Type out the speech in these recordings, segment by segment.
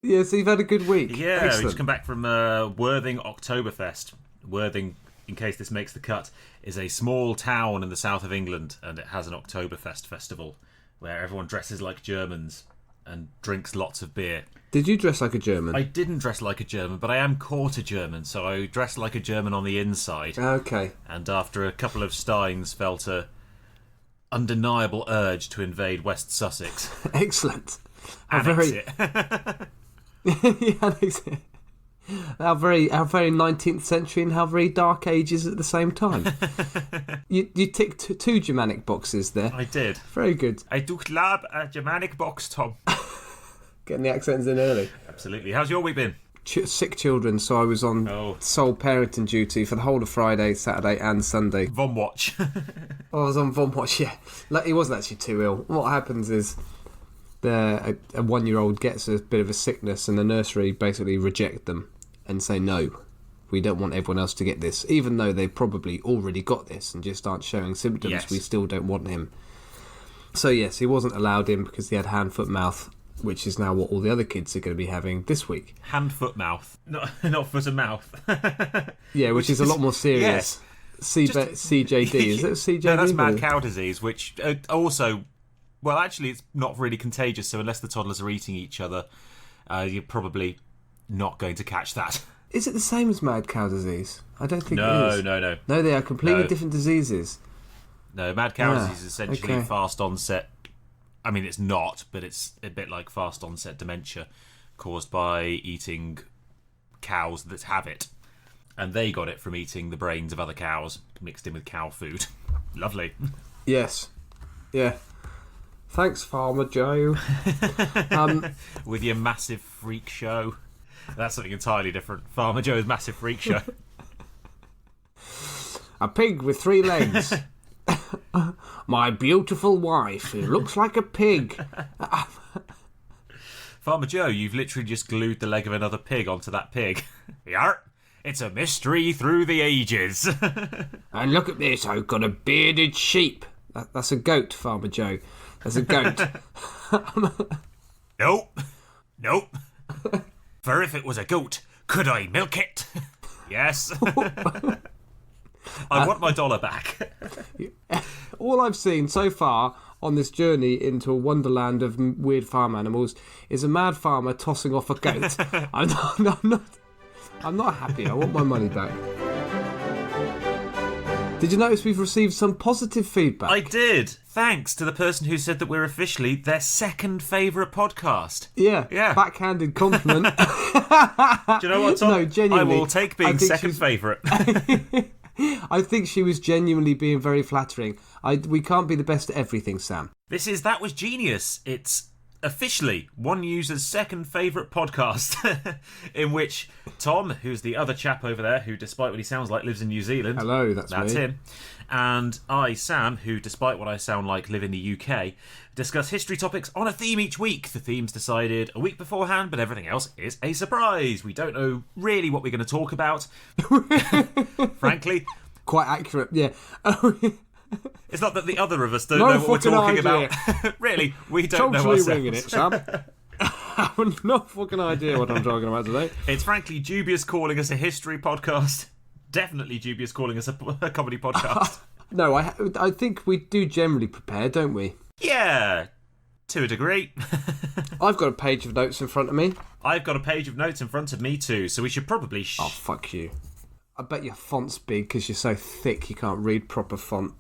Yeah, so you've had a good week. Yeah, Excellent. we just come back from Worthing Oktoberfest. Worthing, in case this makes the cut, is a small town in the south of England, and it has an Oktoberfest festival where everyone dresses like Germans and drinks lots of beer. Did you dress like a German? I didn't dress like a German, but I am quarter German, so I dressed like a German on the inside. Okay. And after a couple of steins, felt a undeniable urge to invade West Sussex. Excellent. Annex it. Yeah, how very 19th century and how very dark ages at the same time. You ticked two Germanic boxes there. I did. Very good. I durchlab a Germanic box, Tom. Getting the accents in early. Absolutely. How's your week been? Sick children, so I was on sole parenting duty for the whole of Friday, Saturday and Sunday. Vom watch. I was on Vom watch, yeah. He wasn't actually too ill. What happens is a 1-year-old gets a bit of a sickness and the nursery basically reject them and say, no, we don't want everyone else to get this. Even though they've probably already got this and just aren't showing symptoms, yes. We still don't want him. So yes, he wasn't allowed in because he had hand, foot, mouth, which is now what all the other kids are going to be having this week. Hand, foot, mouth. Not foot and mouth. Yeah, which is a lot more serious. Yes. CJD, is it CJD? No, that's mad cow disease, which also... Well, actually, it's not really contagious, so unless the toddlers are eating each other, you're probably not going to catch that. Is it the same as mad cow disease? I don't think it is. No. No, they are completely different diseases. No, mad cow disease is essentially fast onset. I mean, it's not, but it's a bit like fast onset dementia caused by eating cows that have it. And they got it from eating the brains of other cows mixed in with cow food. Lovely. Yes. Yeah. Thanks, Farmer Joe. With your massive freak show. That's something entirely different. Farmer Joe's massive freak show. A pig with 3 legs. My beautiful wife, who looks like a pig. Farmer Joe, you've literally just glued the leg of another pig onto that pig. Yarr! It's a mystery through the ages. And look at this, I've got a bearded sheep. That's a goat, Farmer Joe. That's a goat. Nope. For if it was a goat, could I milk it? Yes. I want my dollar back. All I've seen so far on this journey into a wonderland of weird farm animals is a mad farmer tossing off a goat. I'm not happy. I want my money back. Did you notice we've received some positive feedback? I did. Thanks to the person who said that we're officially their second favourite podcast. Yeah. Backhanded compliment. Do you know what, Tom? No, genuinely. I will take being second favourite. I think she was genuinely being very flattering. We can't be the best at everything, Sam. That was genius. It's officially one user's second favourite podcast, in which Tom, who's the other chap over there, who despite what he sounds like lives in New Zealand. Hello, that's me. Him. And I, Sam, who despite what I sound like live in the UK, discuss history topics on a theme each week. The theme's decided a week beforehand, but everything else is a surprise. We don't know really what we're going to talk about. Frankly. Quite accurate, yeah. It's not that the other of us don't know what we're talking about. Really, we don't know ourselves. Totally winging it, Sam. I have no fucking idea what I'm talking about today. It's frankly dubious calling us a history podcast. Definitely dubious calling us a comedy podcast. No, I think we do generally prepare, don't we? Yeah, to a degree. I've got a page of notes in front of me. I've got a page of notes in front of me too, so we should probably... Oh, fuck you. I bet your font's big because you're so thick you can't read proper font.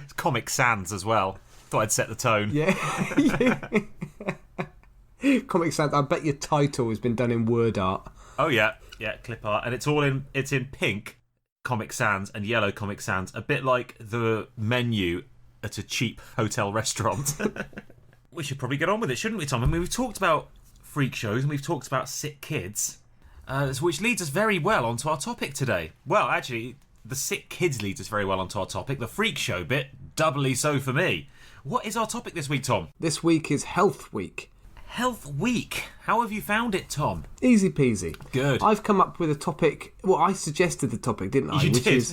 It's Comic Sans as well. Thought I'd set the tone. Yeah. Comic Sans. I bet your title has been done in word art. Oh yeah, clip art, and it's in pink Comic Sans and yellow Comic Sans, a bit like the menu at a cheap hotel restaurant. We should probably get on with it, shouldn't we, Tom? I mean, we've talked about freak shows and we've talked about sick kids, which leads us very well onto our topic today. Well, actually, the sick kids leads us very well onto our topic. The freak show bit, doubly so for me. What is our topic this week, Tom? This week is Health Week. Health Week. How have you found it, Tom? Easy peasy. Good. I've come up with a topic. Well, I suggested the topic, didn't I? You did.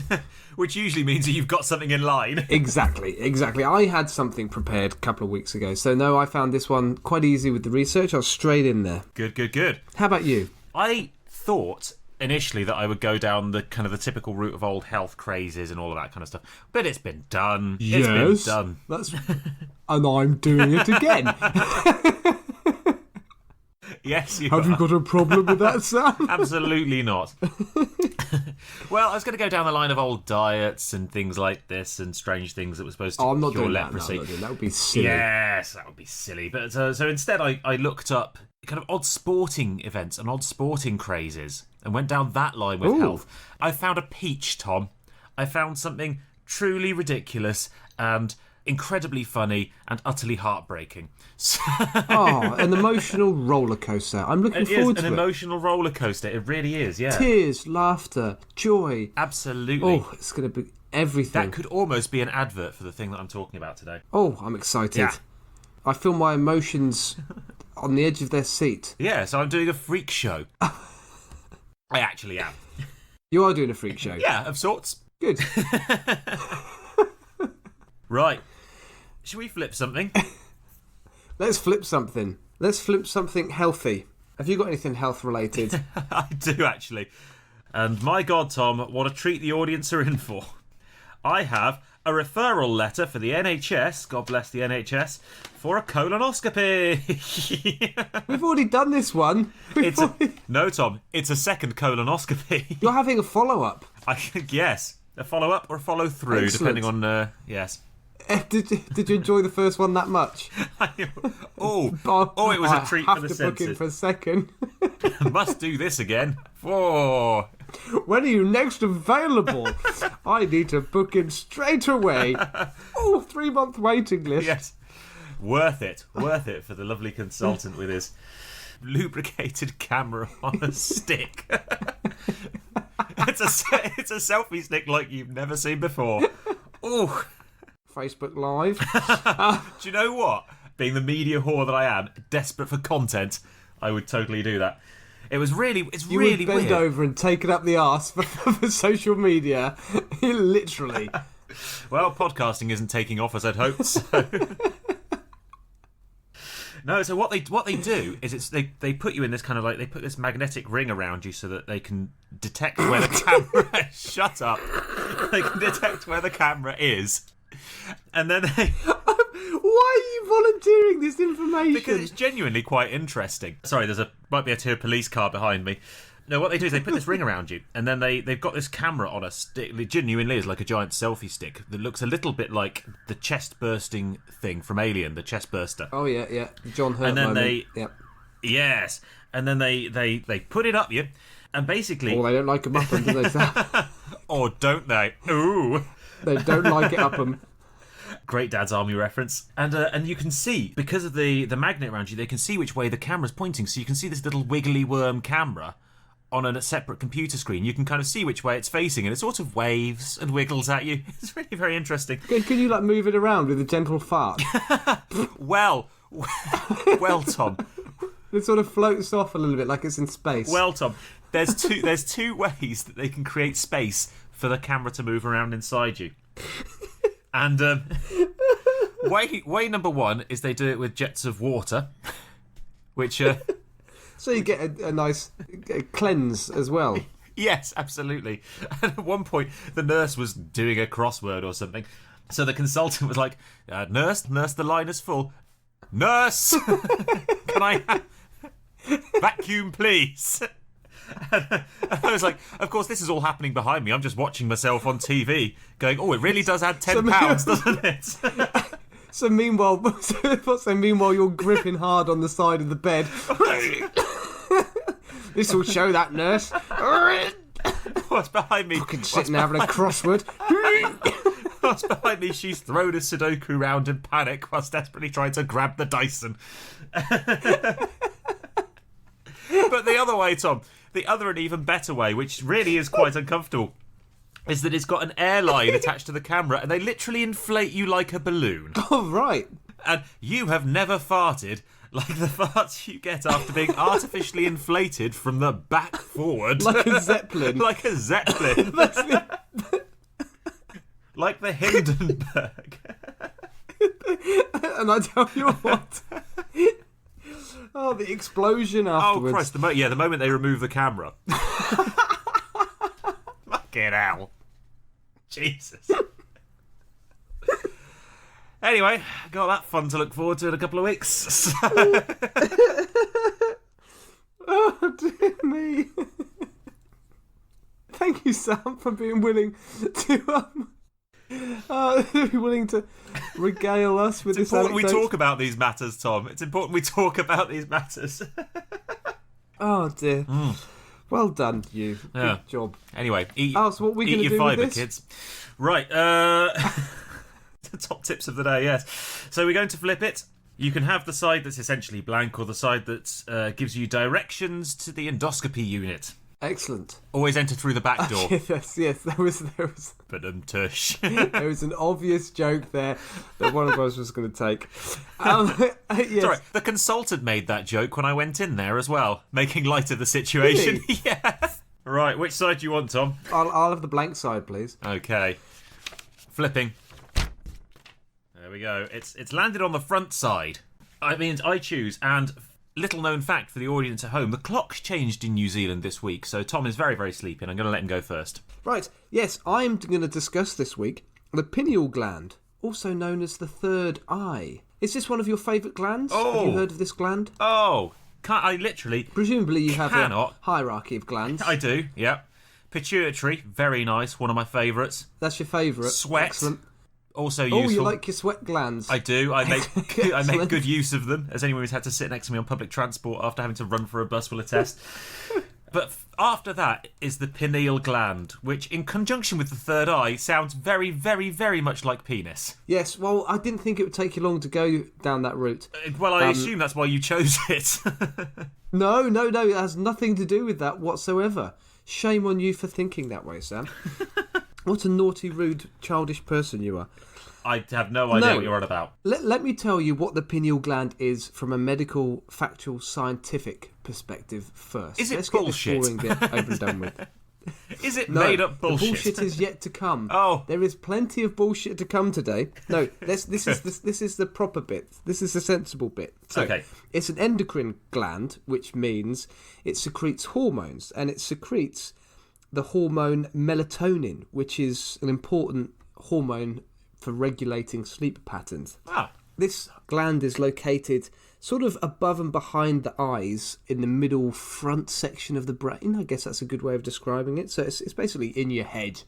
Which usually means that you've got something in line. Exactly. I had something prepared a couple of weeks ago. So, no, I found this one quite easy with the research. I was straight in there. Good. How about you? I thought initially that I would go down the kind of the typical route of old health crazes and all of that kind of stuff. But it's been done. Yes. It's been done. And I'm doing it again. Yes, you Have are. you got a problem with that, Sam? Absolutely not. Well, I was going to go down the line of old diets and things like this and strange things that were supposed to I'm not cure doing leprosy. That. No, that would be silly. Yes, that would be silly. But so instead, I looked up kind of odd sporting events and odd sporting crazes and went down that line with health. I found a peach, Tom. I found something truly ridiculous and incredibly funny and utterly heartbreaking. An emotional roller coaster. I'm looking forward to it. An emotional roller coaster. It really is, yeah. Tears, laughter, joy. Absolutely. Oh, it's going to be everything. That could almost be an advert for the thing that I'm talking about today. Oh, I'm excited. Yeah. I feel my emotions on the edge of their seat. Yeah, so I'm doing a freak show. I actually am. You are doing a freak show? Yeah, of sorts. Good. Right. Should we flip something? Let's flip something. Let's flip something healthy. Have you got anything health related? I do, actually. And my God, Tom, what a treat the audience are in for. I have a referral letter for the NHS, God bless the NHS, for a colonoscopy. We've already done this one. No, Tom, it's a second colonoscopy. You're having a follow-up. Yes, a follow-up or a follow-through, Excellent. depending on, yes. Did you enjoy the first one that much? It was a treat for the senses. I have to book in for a second. Must do this again. Oh. When are you next available? I need to book in straight away. 3-month waiting list. Yes. Worth it for the lovely consultant with his lubricated camera on a stick. It's a selfie stick like you've never seen before. Oh. Facebook Live. Do you know what? Being the media whore that I am, desperate for content, I would totally do that. It's really would bend weird. over and take it up the arse for social media. Literally. Well, podcasting isn't taking off as I'd hoped. So. No, so what they do is they put you in this kind of like, they put this magnetic ring around you so that they can detect where the camera shut up. They can detect where the camera is. And then they... Why are you volunteering this information? Because it's genuinely quite interesting. Sorry, might be a police car behind me. No, what they do is they put this ring around you, and then they've got this camera on a stick. It genuinely is like a giant selfie stick that looks a little bit like the chest bursting thing from Alien, the chest burster. Oh yeah, the John Hurt and then moment. Yes, and then they put it up you, and basically... Oh, they don't like them up them, do they? Or don't they? Ooh. They don't like it up them. Great Dad's Army reference. And you can see, because of the magnet around you, they can see which way the camera's pointing. So you can see this little wiggly worm camera on a separate computer screen. You can kind of see which way it's facing, and it sort of waves and wiggles at you. It's really very interesting. Can you move it around with a gentle fart? Well, Tom. It sort of floats off a little bit like it's in space. Well, Tom, there's two ways that they can create space for the camera to move around inside you. And way number one is they do it with jets of water, which... So you get a nice cleanse as well. Yes, absolutely. And at one point, the nurse was doing a crossword or something. So the consultant was like, nurse, the line is full. Nurse! Can I vacuum, please? And I was like, of course, this is all happening behind me. I'm just watching myself on TV going, it really does add £10, doesn't it? So meanwhile, you're gripping hard on the side of the bed. This will show that nurse. What's behind me? Fucking sitting there having a crossword. What's behind me? She's thrown a Sudoku round in panic whilst desperately trying to grab the Dyson. But the other way, Tom, the other and even better way, which really is quite uncomfortable, is that it's got an airline attached to the camera, and they literally inflate you like a balloon. Oh, right. And you have never farted Like the farts you get after being artificially inflated from the back forward. Like a zeppelin. Like a zeppelin. Like the Hindenburg. And I tell you what. Oh, the explosion afterwards. Oh, Christ. The moment they remove the camera. Fucking hell. Jesus. Anyway, got that fun to look forward to in a couple of weeks. Oh, dear me. Thank you, Sam, for being willing to regale us with it's this important anecdote. we talk about these matters, Tom. It's important we talk about these matters. Oh, dear. Well done, you. Yeah. Good job. Anyway, eat, So what are we eat gonna your do with fibre, this? kids. Right, the top tips of the day, yes. So we're going to flip it. You can have the side that's essentially blank or the side that gives you directions to the endoscopy unit. Excellent. Always enter through the back door. Yes, there was But tush. there was an obvious joke there that one of us was going to take. Yes. Sorry, the consultant made that joke when I went in there as well, making light of the situation. Really? Yeah. Right, which side do you want, Tom? I'll have the blank side, please. Okay. Flipping. There we go. It's landed on the front side. I mean, I choose, and little known fact for the audience at home, the clock's changed in New Zealand this week, so Tom is very, very sleepy, and I'm going to let him go first. Right, yes, I'm going to discuss this week the pineal gland, also known as the third eye. Is this one of your favourite glands? Oh. Have you heard of this gland? Oh, I literally... Presumably you have cannot. a hierarchy of glands. I do, yeah. Pituitary, very nice, one of my favourites. That's your favourite. Sweat. Excellent. Also useful. Oh, you like your sweat glands. I do. I make Excellent. good use of them, as anyone who's had to sit next to me on public transport after having to run for a bus will attest. But after that is the pineal gland, which, in conjunction with the third eye, sounds very, very, very much like penis. Yes, well, I didn't think it would take you long to go down that route. Well, I assume that's why you chose it. No, it has nothing to do with that whatsoever. Shame on you for thinking that way, Sam. What a naughty, rude, childish person you are. I have no idea what you're on about. Let me tell you what the pineal gland is from a medical, factual, scientific perspective first. Is it Let's bullshit? Get this boring bit over and done with. Is it made up bullshit? The bullshit is yet to come. Oh. There is plenty of bullshit to come today. No, this is the proper bit. This is the sensible bit. So, okay. It's an endocrine gland, which means it secretes hormones, and it secretes the hormone melatonin, which is an important hormone for regulating sleep patterns. Ah. This gland is located sort of above and behind the eyes in the middle front section of the brain. I guess that's a good way of describing it. So it's basically in your head.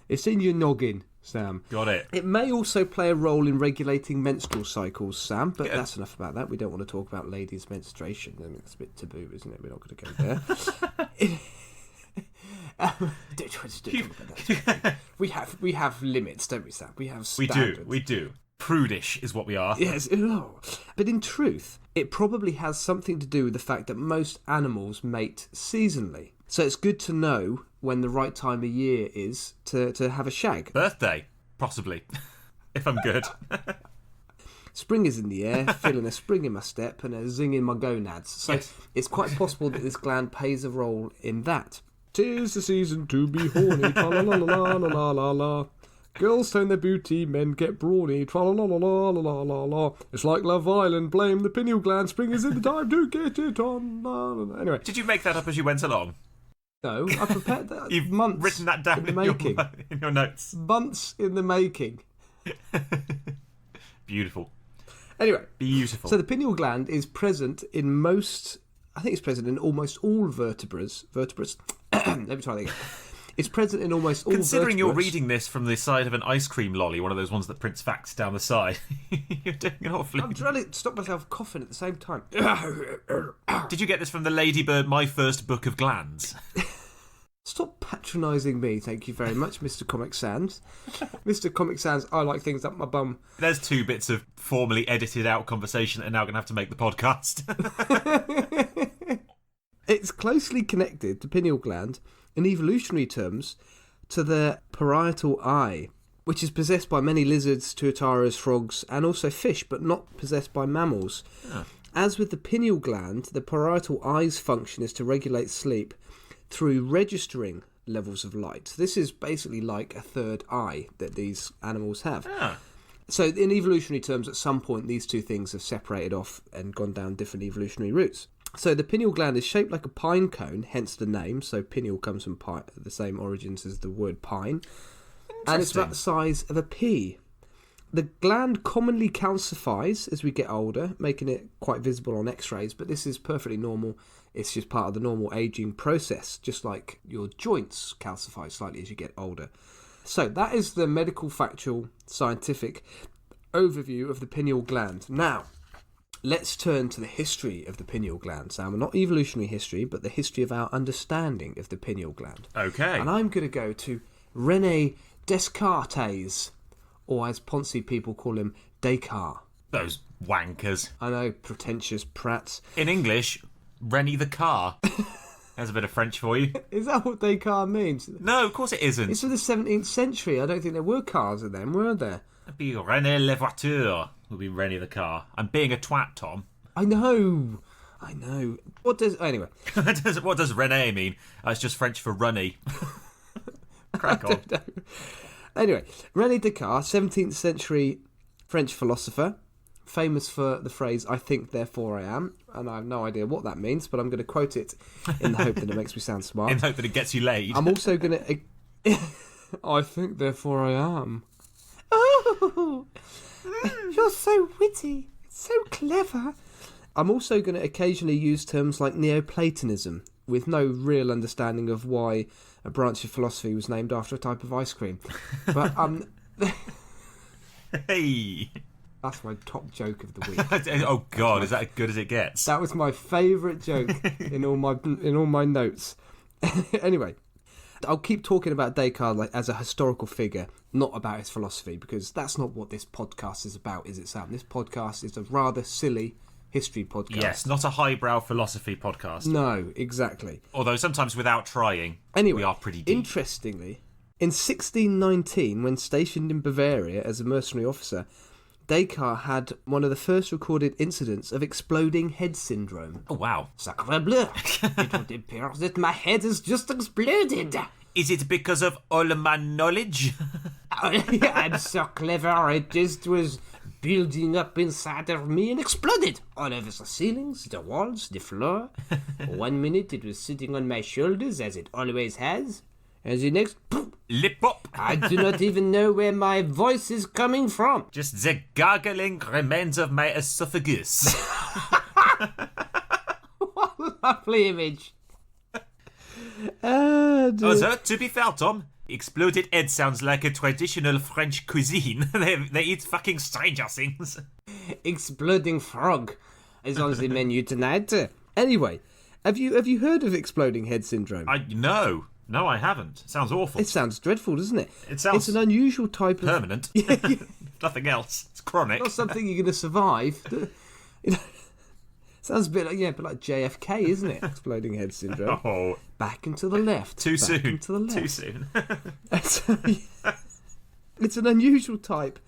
It's in your noggin, Sam. Got it. It may also play a role in regulating menstrual cycles, Sam, but Yeah. that's enough about that. We don't want to talk about ladies' menstruation. I mean, it's a bit taboo, isn't it? We're not going to go there. We have limits, don't we, Sam? We have standards. We do. Prudish is what we are. Yes, but in truth, it probably has something to do with the fact that most animals mate seasonally. So it's good to know when the right time of year is to have a shag. Birthday, possibly, if I'm good. Spring is in the air, feeling a spring in my step and a zing in my gonads. So Yes. It's quite possible that this gland plays a role in that. 'Tis the season to be horny, tra-la-la-la-la-la-la-la. Girls tone their beauty, men get brawny, tra-la-la-la-la-la-la-la. It's like Love Island, blame the pineal gland, spring is in the time to get it on. La-la-la. Anyway, Did you make that up as you went along? no, I prepared that. You've months written that down in the making. in your notes. Months in the making. Beautiful. Anyway, Beautiful. so the pineal gland is present in most... I think it's present in almost all vertebrates. Let me try that again. It's present in almost all Considering you're vertebrates. reading this from the side of an ice cream lolly, one of those ones that prints facts down the side, you're doing an awfully... I'm trying to stop myself coughing at the same time. Did you get this from the Ladybird My First Book of Glands? Stop patronising me, thank you very much, Mr. Comic Sans. Mr. Comic Sans, I like things up my bum. There's 2 bits of formally edited out conversation that are now going to have to make the podcast. It's closely connected, the pineal gland, in evolutionary terms, to the parietal eye, which is possessed by many lizards, tuataras, frogs, and also fish, but not possessed by mammals. Oh. As with the pineal gland, the parietal eye's function is to regulate sleep through registering levels of light. So this is basically like a third eye that these animals have. So in evolutionary terms, at some point, these two things have separated off and gone down different evolutionary routes. So the pineal gland is shaped like a pine cone, hence the name. So pineal comes from the same origins as the word pine. And it's about the size of a pea. The gland commonly calcifies as we get older, making it quite visible on x-rays, but this is perfectly normal. It's just part of the normal aging process, just like your joints calcify slightly as you get older. So that is the medical, factual, scientific overview of the pineal gland. Now, let's turn to the history of the pineal gland, Sam. Not evolutionary history, but the history of our understanding of the pineal gland. Okay. And I'm going to go to René Descartes, or as Ponzi people call him, Descartes. Those wankers. I know, pretentious prats. In English, Rennie the car. There's a bit of French for you. Is that what Descartes means? No, of course it isn't. It's from the 17th century. I don't think there were cars in them, were there? It'd be René le voiture would be Rennie the car. I'm being a twat, Tom. I know. What does... Anyway. What does René mean? It's just French for runny. Crack on. Anyway, René Descartes, 17th century French philosopher, famous for the phrase, I think, therefore I am. And I have no idea what that means, but I'm going to quote it in the hope that it makes me sound smart. In the hope that it gets you laid. I'm also going to... I think, therefore I am. Oh, you're so witty, so clever. I'm also going to occasionally use terms like Neoplatonism, with no real understanding of why a branch of philosophy was named after a type of ice cream. But Hey, that's my top joke of the week. oh God, is that as good as it gets? That was my favourite joke in all my notes. Anyway, I'll keep talking about Descartes like as a historical figure, not about his philosophy, because that's not what this podcast is about, is it, Sam? This podcast is a rather silly history podcast. Yes, not a highbrow philosophy podcast. No, exactly. Although sometimes without trying, anyway, we are pretty deep. Interestingly, in 1619, when stationed in Bavaria as a mercenary officer, Descartes had one of the first recorded incidents of exploding head syndrome. Oh, wow. Sacre bleu! It would appear that my head has just exploded. Is it because of all my knowledge? I'm so clever, it just was building up inside of me and exploded all over the ceilings, the walls, the floor. 1 minute it was sitting on my shoulders, as it always has, and the next, poof, Lip up. I do not even know where my voice is coming from. Just the gargling remains of my esophagus. What a lovely image. Also, to be fair, Tom, exploded head sounds like a traditional French cuisine. they eat fucking stranger things. Exploding frog is on the menu tonight. Anyway, have you heard of exploding head syndrome? No, I haven't. It sounds awful. It sounds dreadful, doesn't it? It sounds... It's an unusual type of... permanent. Nothing else. It's chronic. Not something you're going to survive. You know, sounds a bit like JFK, isn't it? Exploding head syndrome. Oh. Back and to the left. Too soon. And to the left. Too soon. It's an unusual type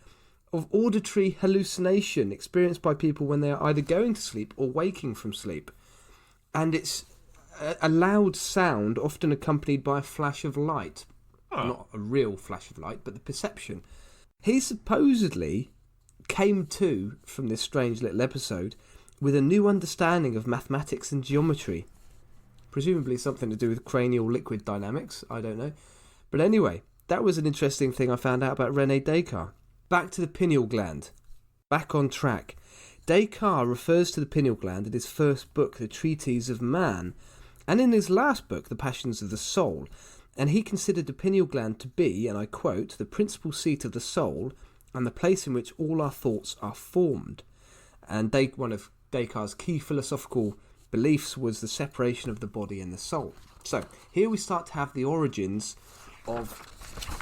of auditory hallucination experienced by people when they are either going to sleep or waking from sleep. And it's a loud sound, often accompanied by a flash of light. Oh. Not a real flash of light, but the perception. He supposedly came to, from this strange little episode, with a new understanding of mathematics and geometry. Presumably something to do with cranial liquid dynamics, I don't know. But anyway, that was an interesting thing I found out about René Descartes. Back to the pineal gland. Back on track. Descartes refers to the pineal gland in his first book, The Treatise of Man, and in his last book, The Passions of the Soul, and he considered the pineal gland to be, and I quote, the principal seat of the soul and the place in which all our thoughts are formed. And one of Descartes' key philosophical beliefs was the separation of the body and the soul. So, here we start to have the origins of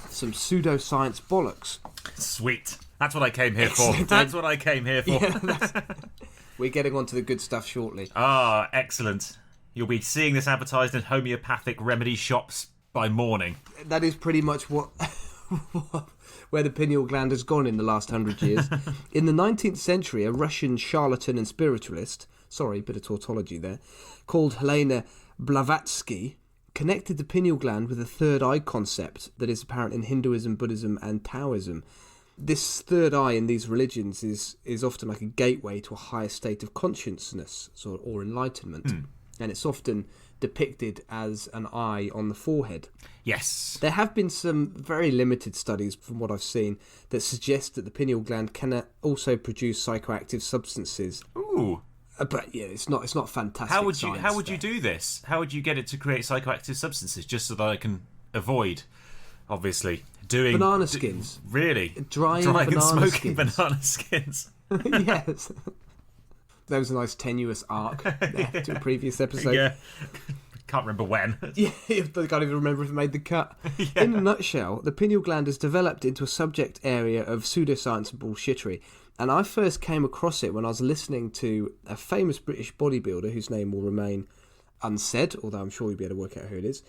some pseudoscience bollocks. Sweet. That's what I came here for. That's what I came here for. Yeah, we're getting on to the good stuff shortly. Ah, excellent. You'll be seeing this advertised in homeopathic remedy shops by morning. That is pretty much where the pineal gland has gone in the last 100 years. In the 19th century, a Russian charlatan and spiritualist, sorry, bit of tautology there, called Helena Blavatsky, connected the pineal gland with a third eye concept that is apparent in Hinduism, Buddhism and Taoism. This third eye in these religions is often like a gateway to a higher state of consciousness or enlightenment. And it's often depicted as an eye on the forehead. Yes. There have been some very limited studies, from what I've seen, that suggest that the pineal gland can also produce psychoactive substances. Ooh. But yeah, it's not fantastic. How would you do this? How would you get it to create psychoactive substances, just so that I can avoid, obviously, doing banana skins? Really? Drying and smoking skins. Banana skins. Yes. There was a nice tenuous arc there to a previous episode. Yeah. Can't remember when. Yeah, I can't even remember if it made the cut. Yeah. In a nutshell, the pineal gland has developed into a subject area of pseudoscience and bullshittery. And I first came across it when I was listening to a famous British bodybuilder whose name will remain unsaid, although I'm sure you'll be able to work out who it is,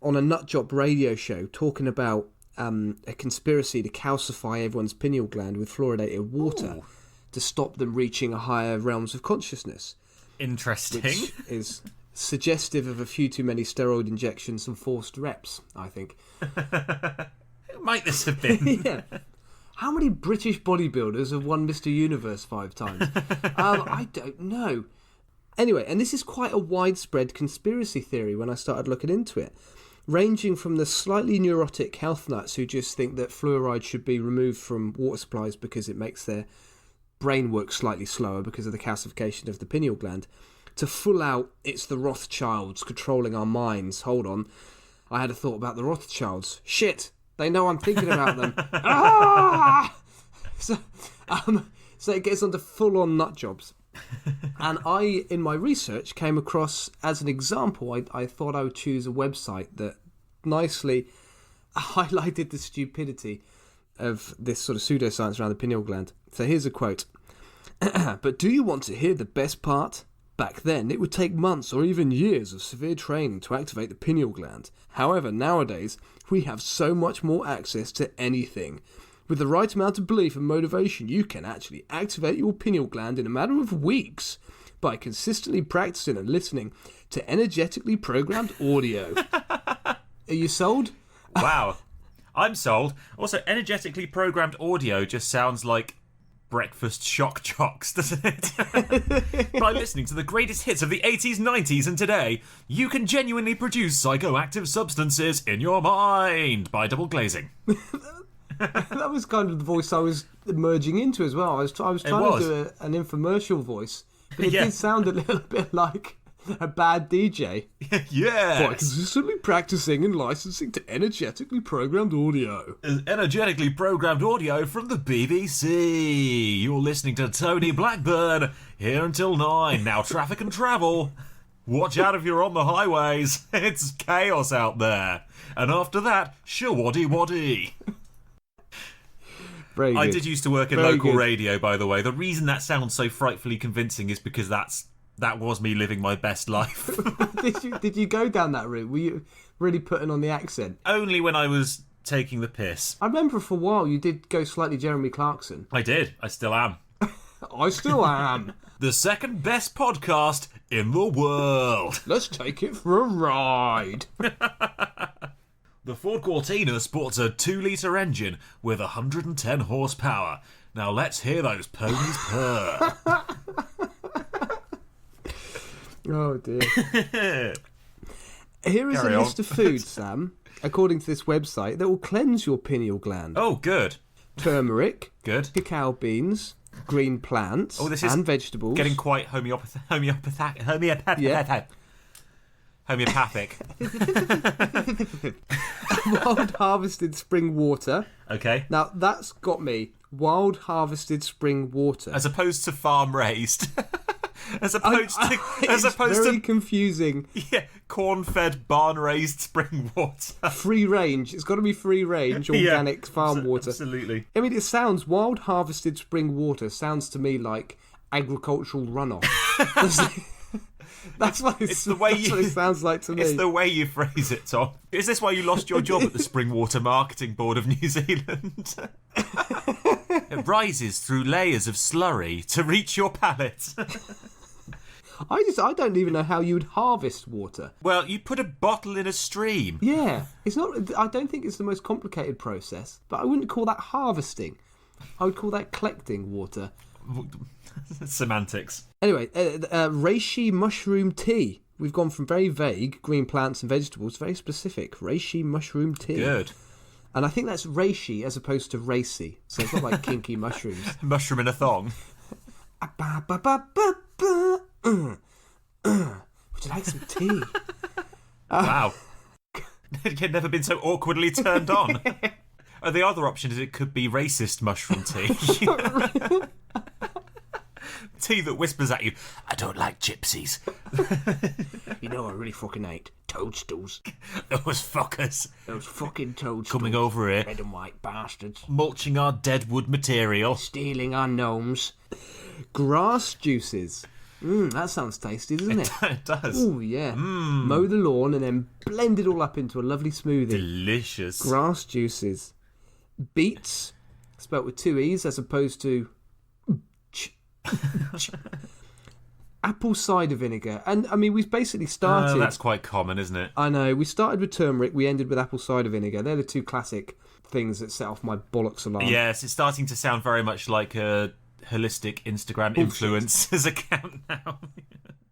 on a nutjob radio show talking about a conspiracy to calcify everyone's pineal gland with fluoridated water. Ooh. To stop them reaching a higher realms of consciousness. Interesting. Which is suggestive of a few too many steroid injections and forced reps, I think. Who might this have been? Yeah. How many British bodybuilders have won Mr. Universe 5 times? I don't know. Anyway, and this is quite a widespread conspiracy theory when I started looking into it, ranging from the slightly neurotic health nuts who just think that fluoride should be removed from water supplies because it makes their brain works slightly slower because of the calcification of the pineal gland, to full out, it's the Rothschilds controlling our minds. Hold on. I had a thought about the Rothschilds. Shit! They know I'm thinking about them. Ah! So it gets onto full-on nut jobs. And I, in my research, came across, as an example, I thought I would choose a website that nicely highlighted the stupidity of this sort of pseudoscience around the pineal gland. So here's a quote. But do you want to hear the best part? Back then, it would take months or even years of severe training to activate the pineal gland. However, nowadays, we have so much more access to anything. With the right amount of belief and motivation, you can actually activate your pineal gland in a matter of weeks by consistently practicing and listening to energetically programmed audio. Are you sold? Wow. I'm sold. Also, energetically programmed audio just sounds like breakfast shock jocks, doesn't it? By listening to the greatest hits of the 80s, 90s and today, you can genuinely produce psychoactive substances in your mind by double glazing. That was kind of the voice I was merging into as well. I was trying to do an infomercial voice, but it did sound a little bit like a bad DJ. Yeah. By consistently practicing and licensing to energetically programmed audio. Energetically programmed audio from the BBC. You're listening to Tony Blackburn, here until 9. Now traffic and travel. Watch out if you're on the highways. It's chaos out there. And after that, shawaddy waddy. I did used to work in local radio, by the way. The reason that sounds so frightfully convincing is because that was me living my best life. Did you go down that route? Were you really putting on the accent? Only when I was taking the piss. I remember for a while you did go slightly Jeremy Clarkson. I did. I still am. I still am. The second best podcast in the world. Let's take it for a ride. The Ford Cortina sports a 2-litre engine with 110 horsepower. Now let's hear those ponies purr. Oh dear. Here is a list of foods, Sam, according to this website, that will cleanse your pineal gland. Oh, good. Turmeric. Good. Cacao beans. Green plants. Oh, this is and vegetables. Getting quite homeopathic. Wild harvested spring water. Okay. Now, that's got me. Wild harvested spring water. As opposed to farm raised. As opposed to confusing. Yeah, corn-fed, barn-raised spring water. Free range. It's got to be free range, organic farm water. Absolutely. I mean, it sounds wild harvested spring water. Sounds to me like agricultural runoff. That's what it sounds like to me. It's the way you phrase it, Tom. Is this why you lost your job at the Springwater Marketing Board of New Zealand? It rises through layers of slurry to reach your palate. I don't even know how you would harvest water. Well, you put a bottle in a stream. Yeah, it's not. I don't think it's the most complicated process, but I wouldn't call that harvesting. I would call that collecting water. Semantics. Anyway, reishi mushroom tea. We've gone from very vague, green plants and vegetables, very specific, reishi mushroom tea. Good. And I think that's reishi as opposed to racy. So it's not like kinky mushrooms. Mushroom in a thong. Would you like some tea? Wow. You've never been so awkwardly turned on. The other option is it could be racist mushroom tea. Tea that whispers at you, I don't like gypsies. You know I really fucking hate toadstools. Those fuckers. Those fucking toadstools. Coming over here. Red and white bastards. Mulching our deadwood material. Stealing our gnomes. Grass juices. That sounds tasty, doesn't it? It does. Oh, yeah. Mow the lawn and then blend it all up into a lovely smoothie. Delicious. Grass juices. Beets, spelt with 2 E's as opposed to... Apple cider vinegar. And, I mean, we basically started... that's quite common, isn't it? I know. We started with turmeric, we ended with apple cider vinegar. They're the two classic things that set off my bollocks alarm. Yes, it's starting to sound very much like a holistic Instagram influencers account now.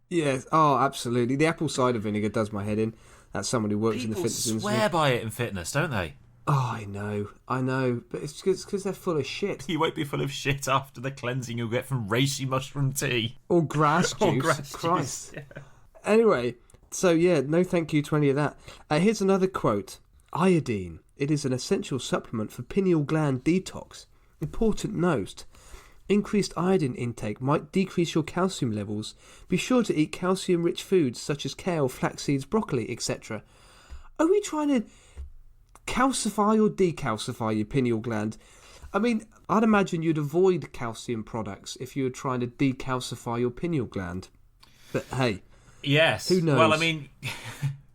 Yes, oh, absolutely. The apple cider vinegar does my head in. That's someone who works in the fitness industry. People swear by it in fitness, don't they? Oh, I know. But it's because they're full of shit. You won't be full of shit after the cleansing you'll get from reishi mushroom tea. Or grass juice. Or grass Christ. juice, yeah. Anyway, so yeah, no thank you to any of that. Here's another quote. Iodine. It is an essential supplement for pineal gland detox. Important note. Increased iodine intake might decrease your calcium levels. Be sure to eat calcium-rich foods such as kale, flax seeds, broccoli, etc. Are we trying to calcify or decalcify your pineal gland? I mean, I'd imagine you'd avoid calcium products if you were trying to decalcify your pineal gland. But hey, yes. Who knows? Well, I mean,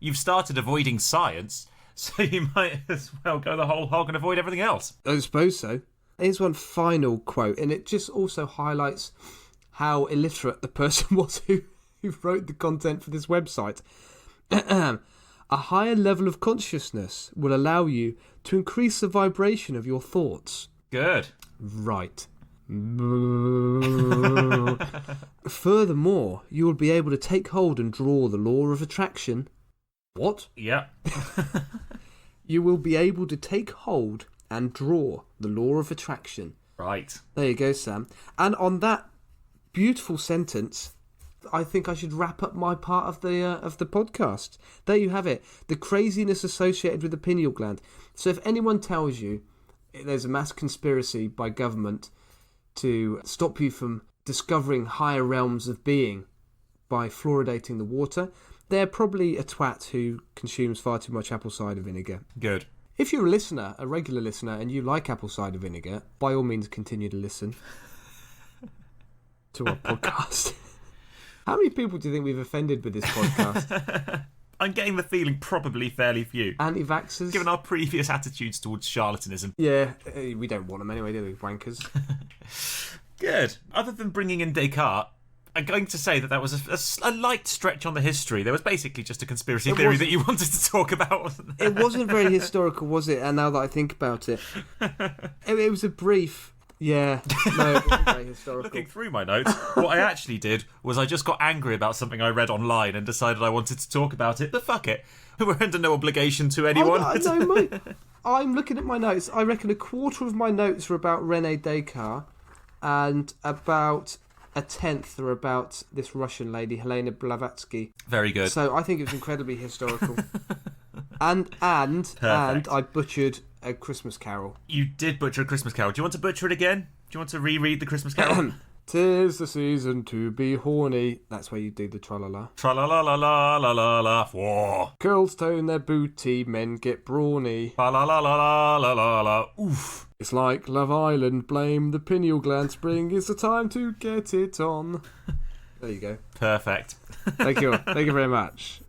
you've started avoiding science, so you might as well go the whole hog and avoid everything else. I suppose so. Here's one final quote, and it just also highlights how illiterate the person was who wrote the content for this website. A higher level of consciousness will allow you to increase the vibration of your thoughts. Good. Right. Furthermore, you will be able to take hold and draw the law of attraction. What? Yeah. You will be able to take hold and draw the law of attraction. Right. There you go, Sam. And on that beautiful sentence, I think I should wrap up my part of the podcast. There you have it. The craziness associated with the pineal gland. So if anyone tells you there's a mass conspiracy by government to stop you from discovering higher realms of being by fluoridating the water, they're probably a twat who consumes far too much apple cider vinegar. Good. If you're a listener, a regular listener, and you like apple cider vinegar, by all means continue to listen to our podcast. How many people do you think we've offended with this podcast? I'm getting the feeling probably fairly few. Anti-vaxxers? Given our previous attitudes towards charlatanism. Yeah, we don't want them anyway, do we, wankers? Good. Other than bringing in Descartes, I'm going to say that was a light stretch on the history. There was basically just a conspiracy theory that you wanted to talk about, wasn't there? It wasn't very historical, was it? And now that I think about it, it was a brief... Yeah, no, it wasn't very historical. Looking through my notes, what I actually did was I just got angry about something I read online and decided I wanted to talk about it, but fuck it. We're under no obligation to anyone. I'm looking at my notes. I reckon a quarter of my notes were about René Descartes and about a tenth are about this Russian lady, Helena Blavatsky. Very good. So I think it was incredibly historical. and I butchered A Christmas Carol. You did butcher A Christmas Carol. Do you want to butcher it again? Do you want to reread The Christmas Carol? 'Tis the season to be horny. That's where you do the tra-la-la. Tra-la-la-la-la-la-la-la. Whoa. Girls tone their booty, men get brawny. La-la-la-la-la-la-la. Oof. It's like Love Island, blame the pineal gland. Spring is the time to get it on. There you go. Perfect. Thank you. Thank you very much.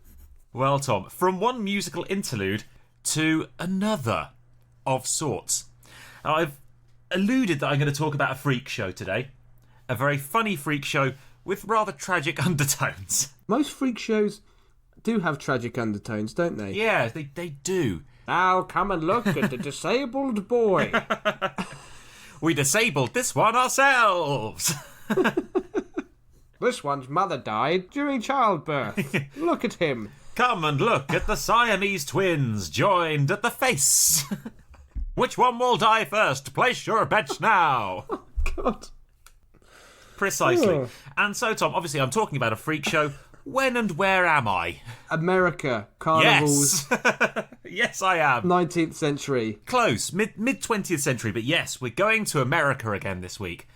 Well, Tom, from one musical interlude to another of sorts. Now, I've alluded that I'm going to talk about a freak show today. A very funny freak show with rather tragic undertones. Most freak shows do have tragic undertones, don't they? Yeah, they do. Now come and look at the disabled boy. We disabled this one ourselves. This one's mother died during childbirth. Look at him. Come and look at the Siamese twins joined at the face. Which one will die first? Place your bets now. Oh, God. Precisely. Oh. And so, Tom, obviously I'm talking about a freak show. When and where am I? America. Carnivals. Yes. Yes, I am. 19th century. Close. Mid 20th century. But yes, we're going to America again this week.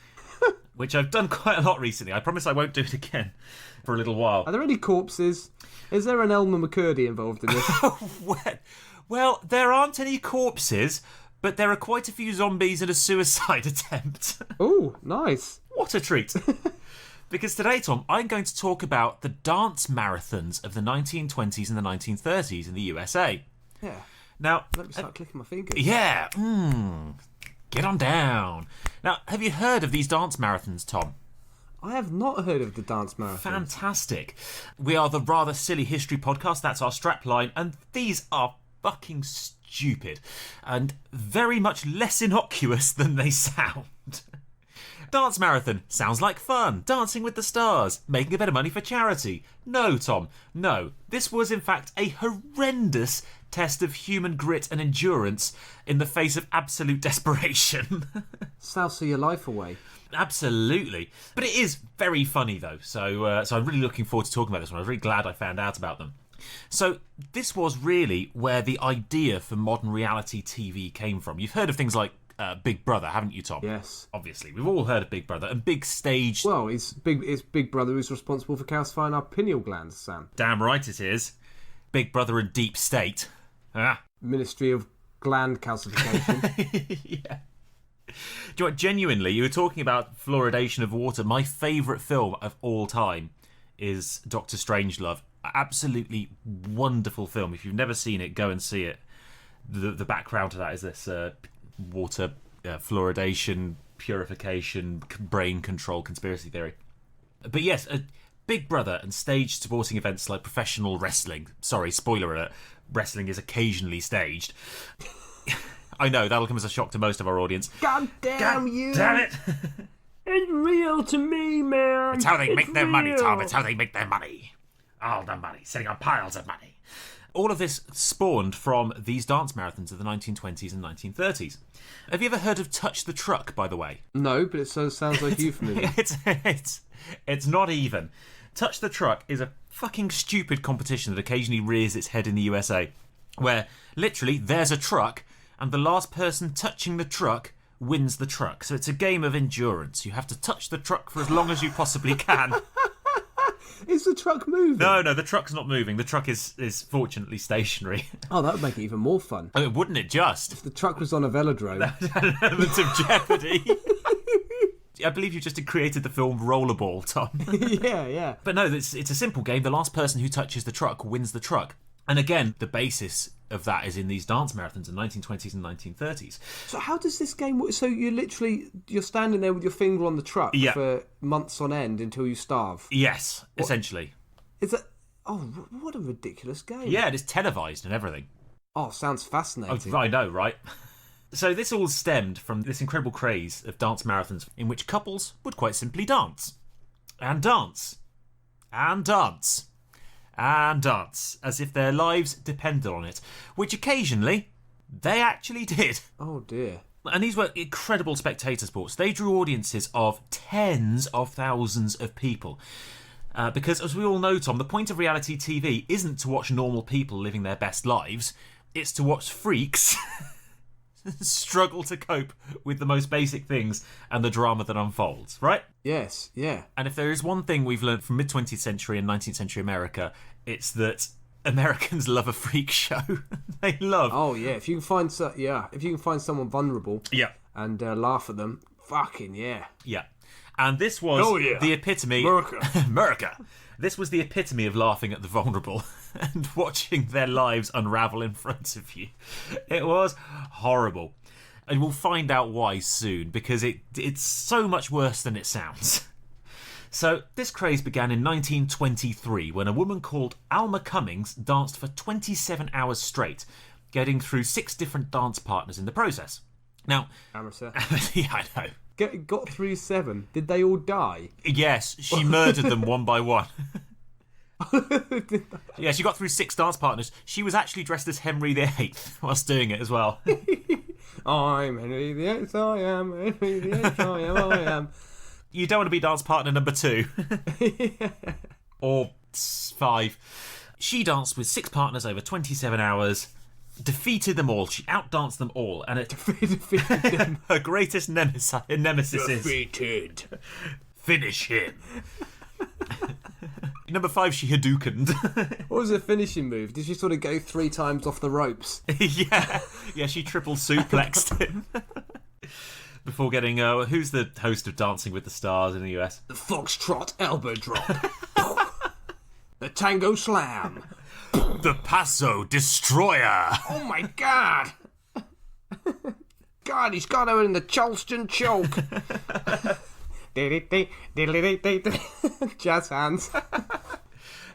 Which I've done quite a lot recently. I promise I won't do it again for a little while. Are there any corpses? Is there an Elmer McCurdy involved in this? Well, there aren't any corpses, but there are quite a few zombies and a suicide attempt. Oh, nice. What a treat. Because today, Tom, I'm going to talk about the dance marathons of the 1920s and the 1930s in the USA. Yeah. Now, Let me start clicking my fingers. yeah, get on down. Now, have you heard of these dance marathons, Tom? I have not heard of the dance marathon. Fantastic. We are the Rather Silly History Podcast. That's our strapline. And these are fucking stupid and very much less innocuous than they sound. Dance marathon sounds like fun. Dancing with the stars. Making a bit of money for charity. No, Tom. No. This was, in fact, a horrendous test of human grit and endurance in the face of absolute desperation. Sousing your life away. Absolutely. But it is very funny, though. So I'm really looking forward to talking about this one. I was really glad I found out about them. So this was really where the idea for modern reality TV came from. You've heard of things like Big Brother, haven't you, Tom? Yes. Obviously. We've all heard of Big Brother. And big stage... Well, it's Big Brother who's responsible for calcifying our pineal glands, Sam. Damn right it is. Big Brother and Deep State. Ah. Ministry of Gland Calcification. Yeah. Do you know what, genuinely, you were talking about fluoridation of water. My favourite film of all time is Doctor Strangelove. Absolutely wonderful film. If you've never seen it, go and see it. The background to that is this water fluoridation, purification, brain control, conspiracy theory. But yes, Big Brother and staged sporting events like professional wrestling. Sorry, spoiler alert. Wrestling is occasionally staged. I know, that'll come as a shock to most of our audience. God damn you! Damn it! It's real to me, man. It's how they make their money, Tom. It's how they make their money. All the money. Sitting on piles of money. All of this spawned from these dance marathons of the 1920s and 1930s. Have you ever heard of Touch the Truck, by the way? No, but it sounds like euphemism. It's not even. Touch the Truck is a fucking stupid competition that occasionally rears its head in the USA, where literally there's a truck and the last person touching the truck wins the truck. So it's a game of endurance. You have to touch the truck for as long as you possibly can. Is the truck moving? No, the truck's not moving. The truck is fortunately stationary. Oh, that would make it even more fun. Wouldn't it just? If the truck was on a velodrome. An element of jeopardy. I believe you just created the film Rollerball, Tom. Yeah. But no, it's a simple game. The last person who touches the truck wins the truck. And again, the basis of that is in these dance marathons in the 1920s and 1930s. So how does this game work? So you're standing there with your finger on the truck for months on end until you starve? Yes, essentially. Is that... Oh, what a ridiculous game. Yeah, it is televised and everything. Oh, sounds fascinating. Oh, I know, right? So this all stemmed from this incredible craze of dance marathons in which couples would quite simply dance. And dance. And dance. And dance, as if their lives depended on it, which occasionally they actually did. Oh dear. And these were incredible spectator sports. They drew audiences of tens of thousands of people. Because, as we all know, Tom, the point of reality TV isn't to watch normal people living their best lives. It's to watch freaks struggle to cope with the most basic things and the drama that unfolds, right? Yes, yeah. And if there is one thing we've learned from mid-20th century and 19th century America, it's that Americans love a freak show. They love. Oh yeah, if you can find someone vulnerable, and laugh at them, fucking yeah. Yeah. And this was the epitome. America. This was the epitome of laughing at the vulnerable and watching their lives unravel in front of you. It was horrible. And we'll find out why soon, because it's so much worse than it sounds. So this craze began in 1923 when a woman called Alma Cummings danced for 27 hours straight, getting through 6 different dance partners in the process. Now, Amateur. yeah, I know. Got through 7. Did they all die? Yes, she murdered them one by one. Yeah, she got through 6 dance partners. She was actually dressed as Henry VIII whilst doing it as well. I'm Henry VIII, I am Henry VIII, I am. You don't want to be dance partner number 2. Or 5. She danced with 6 partners over 27 hours, defeated them all. She outdanced them all. And it Defeated them. her greatest nemesis is... Defeated. Finish him. Number 5, she Hadoukened. What was her finishing move? Did she sort of go 3 times off the ropes? Yeah, she triple suplexed him. Before getting, who's the host of Dancing with the Stars in the US? The Foxtrot Elbow Drop. The Tango Slam. The Paso Destroyer. Oh my God! God, he's got her in the Charleston choke. Jazz hands.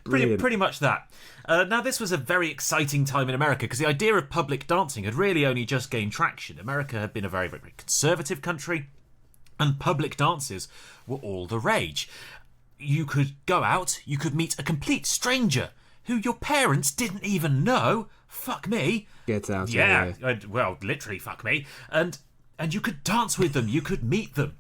Pretty much that. Now, this was a very exciting time in America because the idea of public dancing had really only just gained traction. America had been a very, very conservative country, and public dances were all the rage. You could go out, you could meet a complete stranger who your parents didn't even know. Fuck me. Get out. Yeah, well, literally fuck me. And you could dance with them, you could meet them.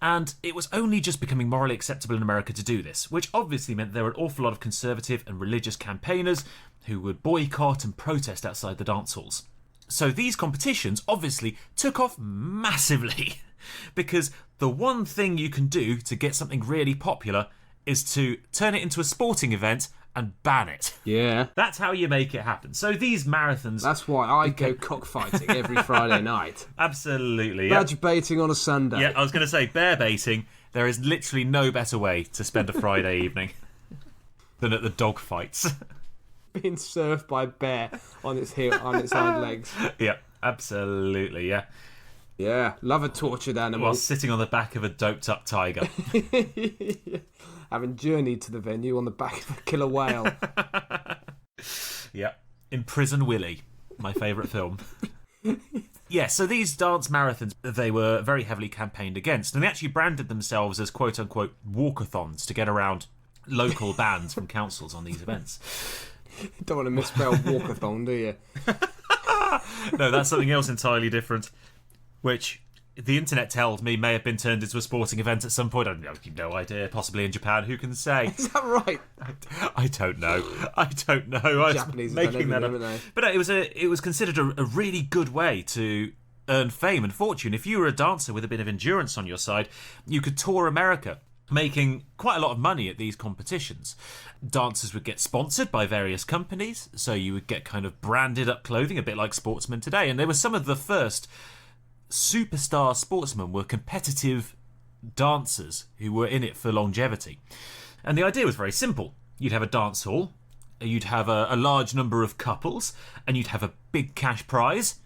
And it was only just becoming morally acceptable in America to do this, which obviously meant there were an awful lot of conservative and religious campaigners who would boycott and protest outside the dance halls. So these competitions obviously took off massively, because the one thing you can do to get something really popular is to turn it into a sporting event and ban it. Yeah. That's how you make it happen. So these marathons... That's why I go cockfighting every Friday night. Absolutely. Badge baiting on a Sunday. Yeah, I was going to say, bear baiting. There is literally no better way to spend a Friday evening than at the dog fights. Being surfed by a bear on its hind legs. Yeah, absolutely, yeah. Yeah, love a tortured animal. While sitting on the back of a doped up tiger. Having journeyed to the venue on the back of a killer whale. Yeah. Imprison Willie, my favourite film. Yeah, so these dance marathons, they were very heavily campaigned against, and they actually branded themselves as quote-unquote walkathons to get around local bans from councils on these events. You don't want to misspell walkathon, do you? No, that's something else entirely different, which the internet tells me may have been turned into a sporting event at some point. I have no idea. Possibly in Japan. Who can say? Is that right? I don't know. I was Japanese making that up. But no, it was considered a really good way to earn fame and fortune. If you were a dancer with a bit of endurance on your side, you could tour America, making quite a lot of money at these competitions. Dancers would get sponsored by various companies, so you would get kind of branded up clothing, a bit like sportsmen today. And they were some of the first superstar sportsmen were competitive dancers who were in it for longevity. And the idea was very simple. You'd have a dance hall, you'd have a large number of couples, and you'd have a big cash prize,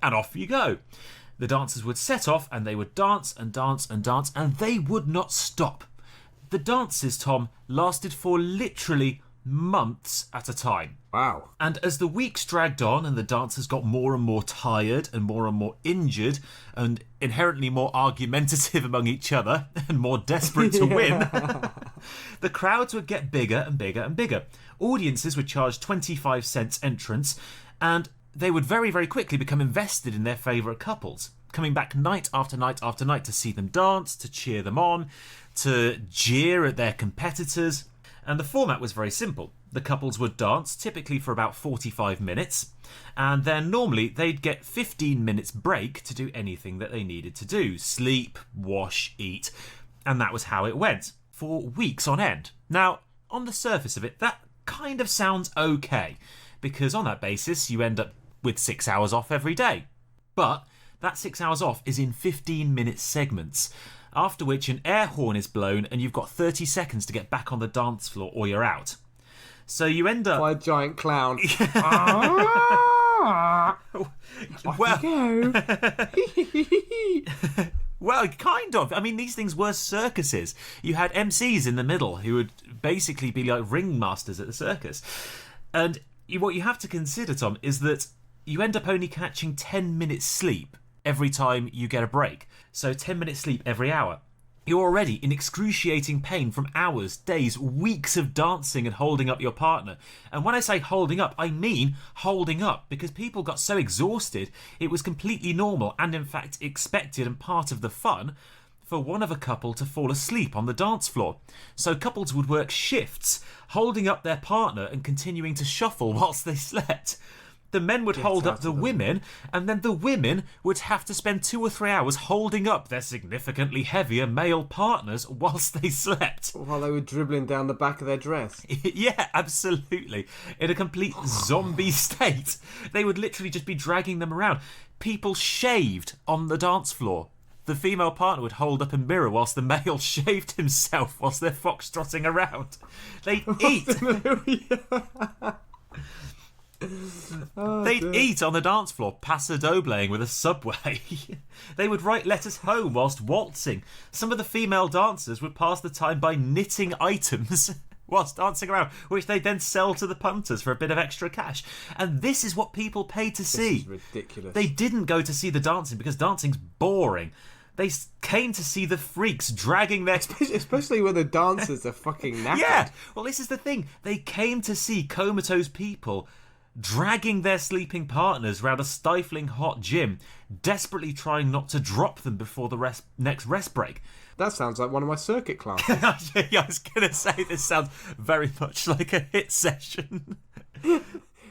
and off you go. The dancers would set off and they would dance and dance and dance, and they would not stop. The dances, Tom, lasted for literally months at a time. Wow. And as the weeks dragged on and the dancers got more and more tired and more injured and inherently more argumentative among each other and more desperate to win, the crowds would get bigger and bigger and bigger. Audiences would charge 25 cents entrance, and they would very, very quickly become invested in their favourite couples, coming back night after night after night to see them dance, to cheer them on, to jeer at their competitors. And the format was very simple. The couples would dance, typically for about 45 minutes, and then normally they'd get 15 minutes break to do anything that they needed to do. Sleep, wash, eat, and that was how it went, for weeks on end. Now, on the surface of it, that kind of sounds okay, because on that basis you end up with 6 hours off every day. But that 6 hours off is in 15-minute segments, after which an air horn is blown and you've got 30 seconds to get back on the dance floor or you're out. So you end up... by a giant clown. Well, go. Well, kind of. I mean, these things were circuses. You had MCs in the middle who would basically be like ringmasters at the circus. And what you have to consider, Tom, is that you end up only catching 10 minutes sleep every time you get a break. So 10 minutes sleep every hour. You're already in excruciating pain from hours, days, weeks of dancing and holding up your partner. And when I say holding up, I mean holding up, because people got so exhausted, it was completely normal and in fact expected and part of the fun for one of a couple to fall asleep on the dance floor. So couples would work shifts, holding up their partner and continuing to shuffle whilst they slept. The men would hold up the women, and then the women would have to spend 2 or 3 hours holding up their significantly heavier male partners whilst they slept. While they were dribbling down the back of their dress. Yeah, absolutely. In a complete zombie state. They would literally just be dragging them around. People shaved on the dance floor. The female partner would hold up a mirror whilst the male shaved himself whilst they're foxtrotting around. They'd eat. They'd eat on the dance floor, paso dobleing with a Subway. They would write letters home whilst waltzing. Some of the female dancers would pass the time by knitting items whilst dancing around, which they'd then sell to the punters for a bit of extra cash. And this is what people paid to see. This is ridiculous. They didn't go to see the dancing because dancing's boring. They came to see the freaks dragging their... Especially when the dancers are fucking knackered. Yeah, well, this is the thing. They came to see comatose people dragging their sleeping partners around a stifling hot gym, desperately trying not to drop them before the next rest break. That sounds like one of my circuit classes. Yeah, I was going to say, this sounds very much like a hit session.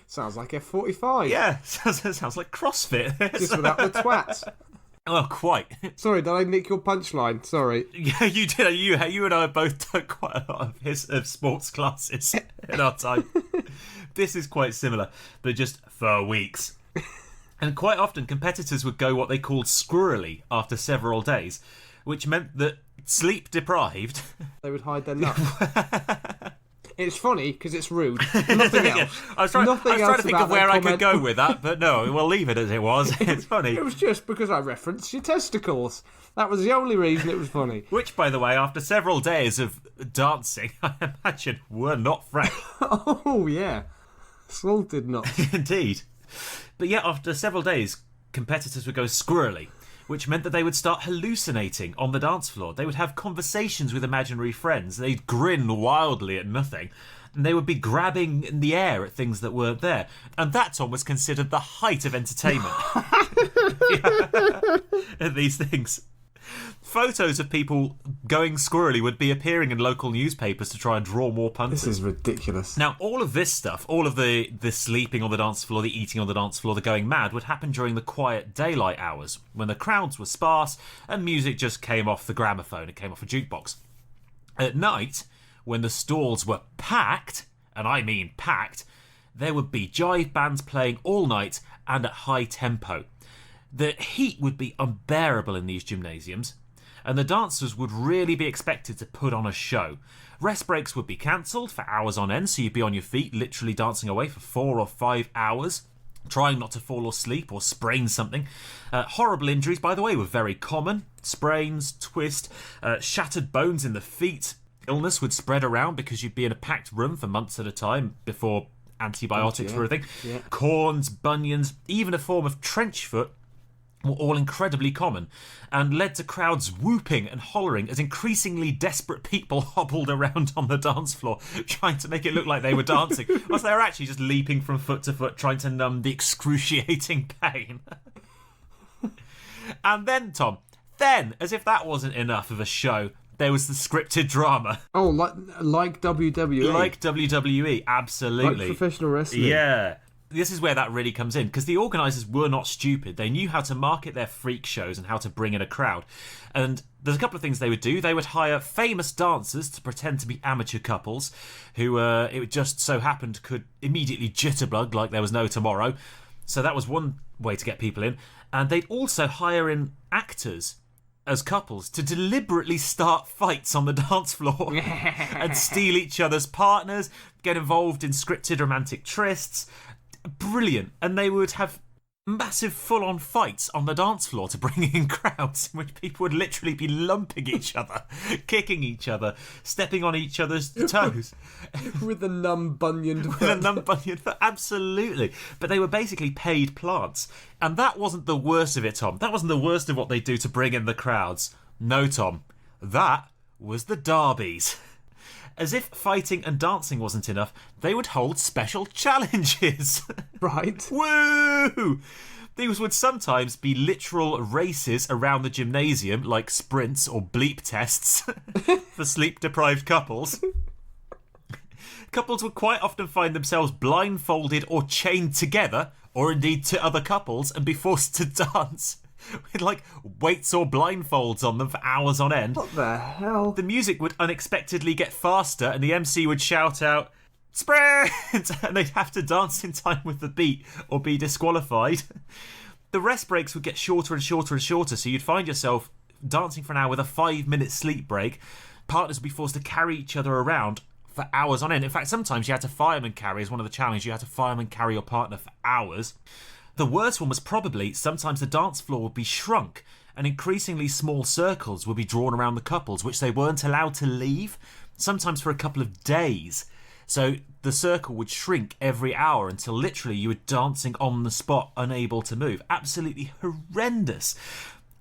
Sounds like F45. Yeah, sounds like CrossFit. Just without the twats. Oh, quite. Sorry, did I nick your punchline? Sorry. Yeah, you did. You and I have both done quite a lot of sports classes in our time. This is quite similar, but just for weeks. And quite often, competitors would go what they called squirrely after several days, which meant that sleep deprived... They would hide their nuts. It's funny because it's rude. Nothing else. Yeah, I was trying to think of where I could go with that, but no, we'll leave it as it was. It's funny. It was just because I referenced your testicles. That was the only reason it was funny. Which, by the way, after several days of dancing, I imagine were not fresh. Oh, yeah. Salted nuts. Indeed. But yeah, after several days, competitors would go squirrely, which meant that they would start hallucinating on the dance floor. They would have conversations with imaginary friends. They'd grin wildly at nothing. And they would be grabbing in the air at things that weren't there. And that, Tom, was considered the height of entertainment. At these things. Photos of people going squirrely would be appearing in local newspapers to try and draw more punters. This is ridiculous. Now, all of this stuff, all of the sleeping on the dance floor, the eating on the dance floor, the going mad, would happen during the quiet daylight hours, when the crowds were sparse and music just came off the gramophone, it came off a jukebox. At night, when the stalls were packed, and I mean packed, there would be jive bands playing all night and at high tempo. The heat would be unbearable in these gymnasiums, and the dancers would really be expected to put on a show. Rest breaks would be cancelled for hours on end, so you'd be on your feet, literally dancing away for 4 or 5 hours, trying not to fall asleep or sprain something. Horrible injuries, by the way, were very common. Sprains, twist, shattered bones in the feet. Illness would spread around because you'd be in a packed room for months at a time before antibiotics were a thing. Yeah. Corns, bunions, even a form of trench foot were all incredibly common and led to crowds whooping and hollering as increasingly desperate people hobbled around on the dance floor trying to make it look like they were dancing whilst they were actually just leaping from foot to foot trying to numb the excruciating pain. And then, Tom, as if that wasn't enough of a show, there was the scripted drama. Oh, like WWE. Like WWE, absolutely. Like professional wrestling. Yeah. This is where that really comes in, because the organisers were not stupid. They knew how to market their freak shows and how to bring in a crowd. And there's a couple of things they would do. They would hire famous dancers to pretend to be amateur couples who, it just so happened, could immediately jitterbug like there was no tomorrow. So that was one way to get people in. And they'd also hire in actors as couples to deliberately start fights on the dance floor and steal each other's partners, get involved in scripted romantic trysts. Brilliant. And they would have massive full-on fights on the dance floor to bring in crowds in which people would literally be lumping each other, kicking each other, stepping on each other's toes. With a numb bunioned With a numb bunion foot, absolutely. But they were basically paid plants. And that wasn't the worst of it, Tom. That wasn't the worst of what they do to bring in the crowds. No, Tom. That was the derbies. As if fighting and dancing wasn't enough, they would hold special challenges. Right. Woo! These would sometimes be literal races around the gymnasium, like sprints or bleep tests for sleep-deprived couples. Couples would quite often find themselves blindfolded or chained together, or indeed to other couples, and be forced to dance with like weights or blindfolds on them for hours on end. What the hell? The music would unexpectedly get faster and the MC would shout out, "Sprint!" and they'd have to dance in time with the beat or be disqualified. The rest breaks would get shorter and shorter and shorter, so you'd find yourself dancing for an hour with a 5-minute sleep break. Partners would be forced to carry each other around for hours on end. In fact, sometimes you had to fireman carry as one of the challenges. You had to fireman carry your partner for hours. The worst one was probably sometimes the dance floor would be shrunk and increasingly small circles would be drawn around the couples, which they weren't allowed to leave, sometimes for a couple of days. So the circle would shrink every hour until literally you were dancing on the spot, unable to move. Absolutely horrendous.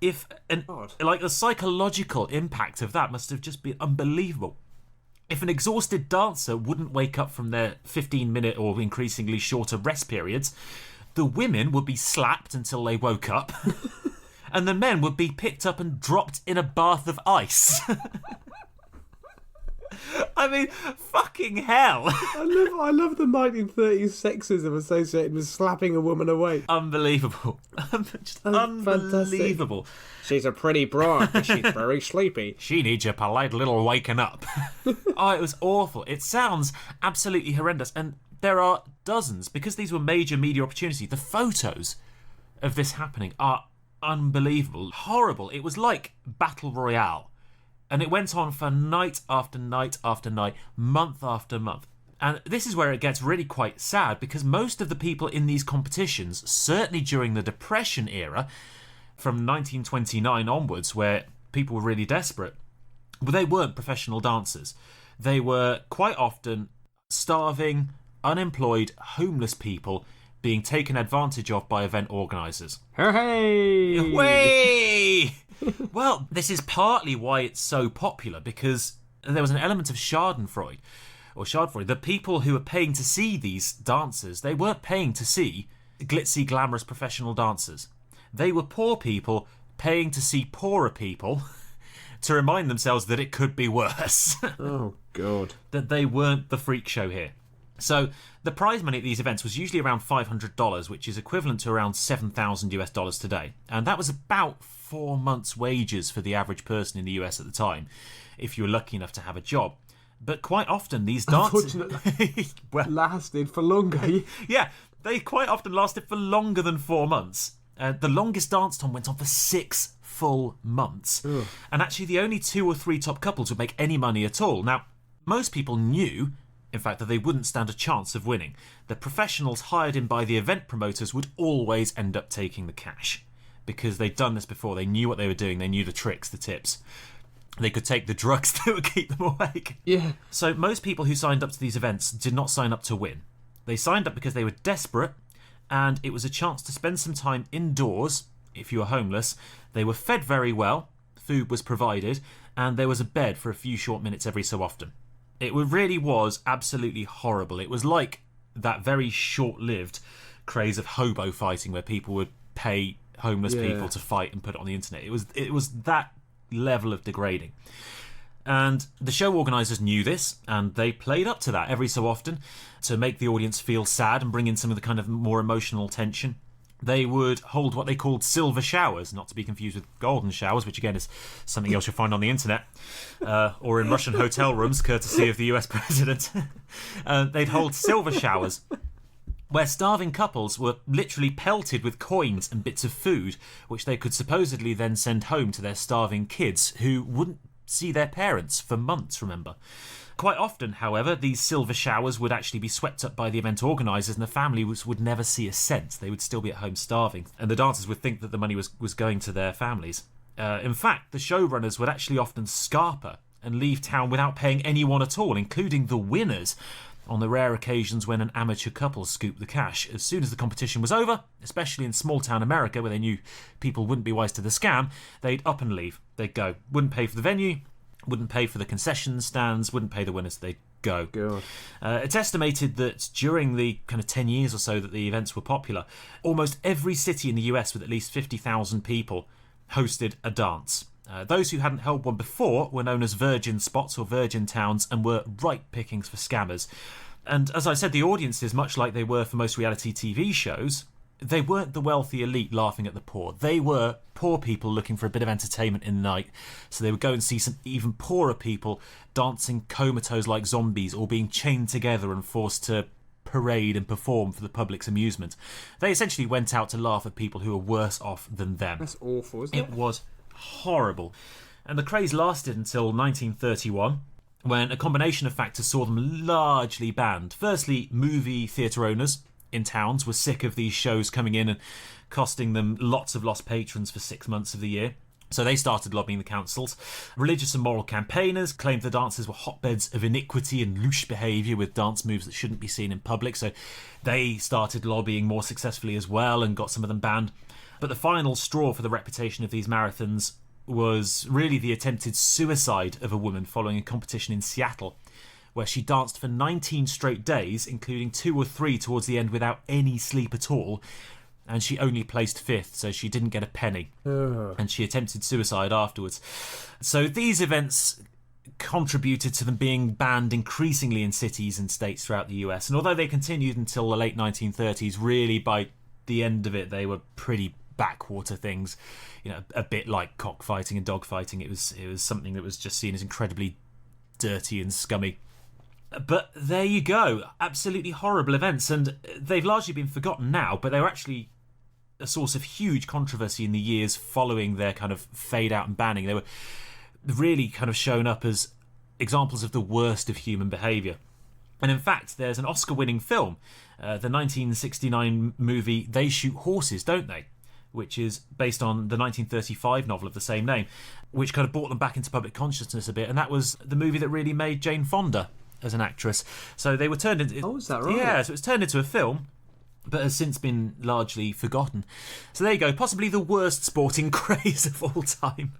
The psychological impact of that must have just been unbelievable. If an exhausted dancer wouldn't wake up from their 15-minute or increasingly shorter rest periods, the women would be slapped until they woke up, and the men would be picked up and dropped in a bath of ice. I mean, fucking hell. I love the 1930s sexism associated with slapping a woman awake. Unbelievable. Just unbelievable. Fantastic. She's a pretty broad, but she's very sleepy. She needs a polite little waking up. Oh, it was awful. It sounds absolutely horrendous. And there are dozens, because these were major media opportunities. The photos of this happening are unbelievable. Horrible. It was like Battle Royale. And it went on for night after night after night, month after month. And this is where it gets really quite sad, because most of the people in these competitions, certainly during the Depression era, from 1929 onwards, where people were really desperate, well, they weren't professional dancers. They were quite often starving, unemployed, homeless people being taken advantage of by event organisers. Hey! Way! Well, this is partly why it's so popular, because there was an element of Schadenfreude. The people who were paying to see these dancers, they weren't paying to see glitzy, glamorous professional dancers. They were poor people paying to see poorer people to remind themselves that it could be worse. Oh, God. That they weren't the freak show here. So the prize money at these events was usually around $500, which is equivalent to around $7,000 today. And that was about 4 months' wages for the average person in the US at the time, if you were lucky enough to have a job. But quite often these dances... Unfortunately, lasted for longer. Yeah, they quite often lasted for longer than 4 months. The longest dance time went on for 6 full months. Ugh. And actually the only 2 or 3 top couples would make any money at all. Now, most people knew, in fact, that they wouldn't stand a chance of winning. The professionals hired in by the event promoters would always end up taking the cash, because they'd done this before. They knew what they were doing. They knew the tricks, the tips. They could take the drugs that would keep them awake. Yeah. So most people who signed up to these events did not sign up to win. They signed up because they were desperate, and it was a chance to spend some time indoors if you were homeless. They were fed very well, food was provided, and there was a bed for a few short minutes every so often. It really was absolutely horrible. It was like that very short-lived craze of hobo fighting where people would pay homeless people to fight and put it on the internet. It was that level of degrading. And the show organisers knew this, and they played up to that every so often to make the audience feel sad and bring in some of the kind of more emotional tension. They would hold what they called silver showers, not to be confused with golden showers, which again is something else you'll find on the internet, or in Russian hotel rooms, courtesy of the US president. They'd hold silver showers, where starving couples were literally pelted with coins and bits of food, which they could supposedly then send home to their starving kids, who wouldn't see their parents for months, remember. Quite often, however, these silver showers would actually be swept up by the event organisers, and the families would never see a cent. They would still be at home starving, and the dancers would think that the money was going to their families. In fact, the showrunners would actually often scarper and leave town without paying anyone at all, including the winners, on the rare occasions when an amateur couple scooped the cash. As soon as the competition was over, especially in small-town America where they knew people wouldn't be wise to the scam, they'd up and leave. They'd go. Wouldn't pay for the venue, wouldn't pay for the concession stands, wouldn't pay the winners. They'd go. God. It's estimated that during the kind of 10 years or so that the events were popular, almost every city in the US with at least 50,000 people hosted a dance. Those who hadn't held one before were known as virgin spots or virgin towns and were ripe pickings for scammers. And as I said, the audiences, much like they were for most reality TV shows, they weren't the wealthy elite laughing at the poor. They were poor people looking for a bit of entertainment in the night. So they would go and see some even poorer people dancing comatose like zombies or being chained together and forced to parade and perform for the public's amusement. They essentially went out to laugh at people who were worse off than them. That's awful, isn't it? It was horrible. And the craze lasted until 1931, when a combination of factors saw them largely banned. Firstly, movie theatre owners in towns were sick of these shows coming in and costing them lots of lost patrons for 6 months of the year. So they started lobbying the councils. Religious and moral campaigners claimed the dances were hotbeds of iniquity and louche behaviour with dance moves that shouldn't be seen in public. So they started lobbying more successfully as well and got some of them banned. But the final straw for the reputation of these marathons was really the attempted suicide of a woman following a competition in Seattle, where she danced for 19 straight days, including 2 or 3 towards the end without any sleep at all, and she only placed 5th, so she didn't get a penny. And she attempted suicide afterwards. So these events contributed to them being banned increasingly in cities and states throughout the US, and although they continued until the late 1930s, really by the end of it they were pretty backwater things, a bit like cockfighting and dogfighting. It was something that was just seen as incredibly dirty and scummy. But there you go, absolutely horrible events, and they've largely been forgotten now, but they were actually a source of huge controversy in the years following their kind of fade out and banning. They were really kind of shown up as examples of the worst of human behaviour. And in fact, there's an Oscar-winning film, the 1969 movie They Shoot Horses, Don't They?, which is based on the 1935 novel of the same name, which kind of brought them back into public consciousness a bit, and that was the movie that really made Jane Fonda as an actress. So they were turned into... Oh, is that right? Yeah, so it was turned into a film, but has since been largely forgotten. So there you go, possibly the worst sporting craze of all time.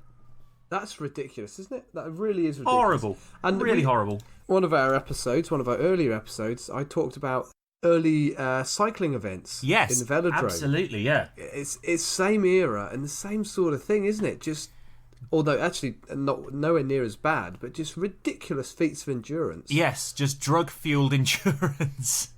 That's ridiculous, isn't it? That really is ridiculous. Horrible. And really horrible. One of our earlier episodes, I talked about early cycling events. Yes, in the velodrome. Absolutely, yeah. It's same era and the same sort of thing, isn't it? Just, although actually nowhere near as bad, but just ridiculous feats of endurance. Yes, just drug-fueled endurance.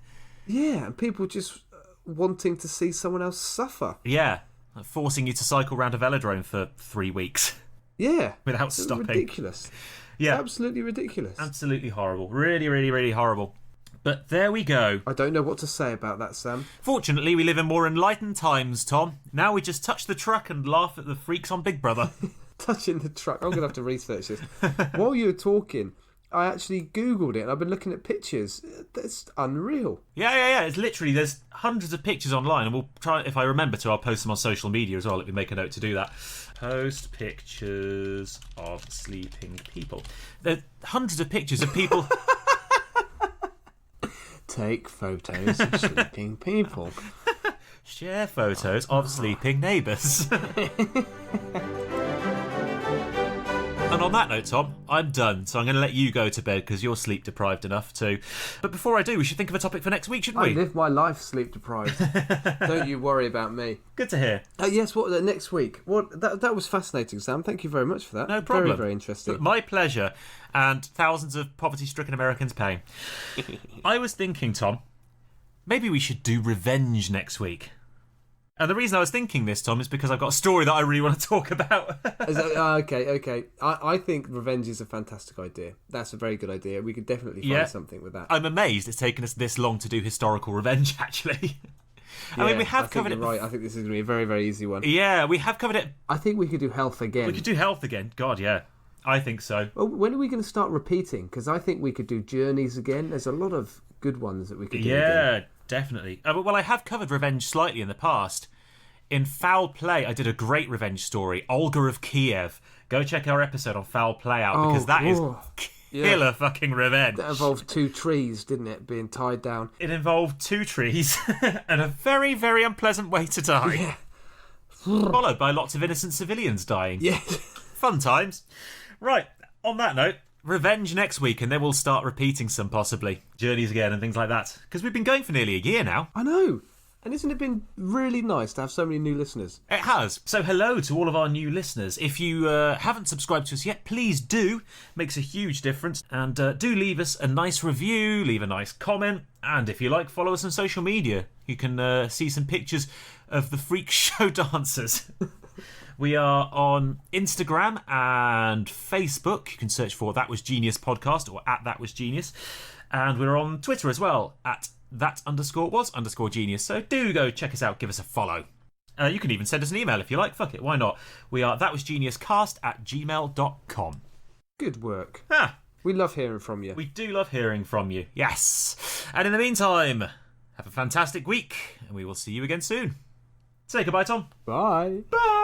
Yeah, and people just wanting to see someone else suffer. Yeah, forcing you to cycle around a velodrome for 3 weeks. Yeah. Without stopping. Ridiculous. Yeah. Absolutely ridiculous. Absolutely horrible. Really, really, really horrible. But there we go. I don't know what to say about that, Sam. Fortunately, we live in more enlightened times, Tom. Now we just touch the truck and laugh at the freaks on Big Brother. Touching the truck. I'm going to have to research this. While you were talking, I actually Googled it and I've been looking at pictures. That's unreal. Yeah. It's literally, there's hundreds of pictures online, and we'll try, if I remember to, I'll post them on social media as well. Let me make a note to do that. Post pictures of sleeping people. There are hundreds of pictures of people... Take photos of sleeping people. Share photos of sleeping neighbours. And on that note, Tom, I'm done, so I'm going to let you go to bed because you're sleep deprived enough too. But before I do, we should think of a topic for next week, shouldn't we? I live my life sleep deprived. Don't you worry about me. Good to hear. Yes, what next week? What that was fascinating, Sam. Thank you very much for that. No problem. Very, very interesting. My pleasure, and thousands of poverty-stricken Americans paying. I was thinking, Tom, maybe we should do revenge next week. And the reason I was thinking this, Tom, is because I've got a story that I really want to talk about. Okay. I think revenge is a fantastic idea. That's a very good idea. We could definitely find something with that. I'm amazed it's taken us this long to do historical revenge, actually. I mean, we have covered it. Right, I think this is going to be a very, very easy one. Yeah, we have covered it. I think we could do health again. We could do health again. God, yeah. I think so. Well, when are we going to start repeating? Because I think we could do journeys again. There's a lot of good ones that we could do again. Definitely. Well, I have covered revenge slightly in the past. In Foul Play, I did a great revenge story, Olga of Kiev. Go check our episode on Foul Play out, because that is killer fucking revenge. That involved 2 trees, didn't it, being tied down? It involved 2 trees and a very, very unpleasant way to die. Yeah. Followed by lots of innocent civilians dying. Yeah. Fun times. Right, on that note, revenge next week, and then we'll start repeating some, possibly. Journeys again and things like that. Because we've been going for nearly a year now. I know. And isn't it been really nice to have so many new listeners? It has. So hello to all of our new listeners. If you haven't subscribed to us yet, please do. Makes a huge difference. And do leave us a nice review, leave a nice comment. And if you like, follow us on social media. You can see some pictures of the freak show dancers. We are on Instagram and Facebook. You can search for That Was Genius Podcast or at That Was Genius. And we're on Twitter as well, at that_was_genius. So do go check us out, give us a follow. You can even send us an email if you like. Fuck it, why not? We are thatwasgeniuscast@gmail.com. Good work. We love hearing from you. We do love hearing from you, yes. And in the meantime, have a fantastic week, and we will see you again soon. Say goodbye, Tom. Bye. Bye.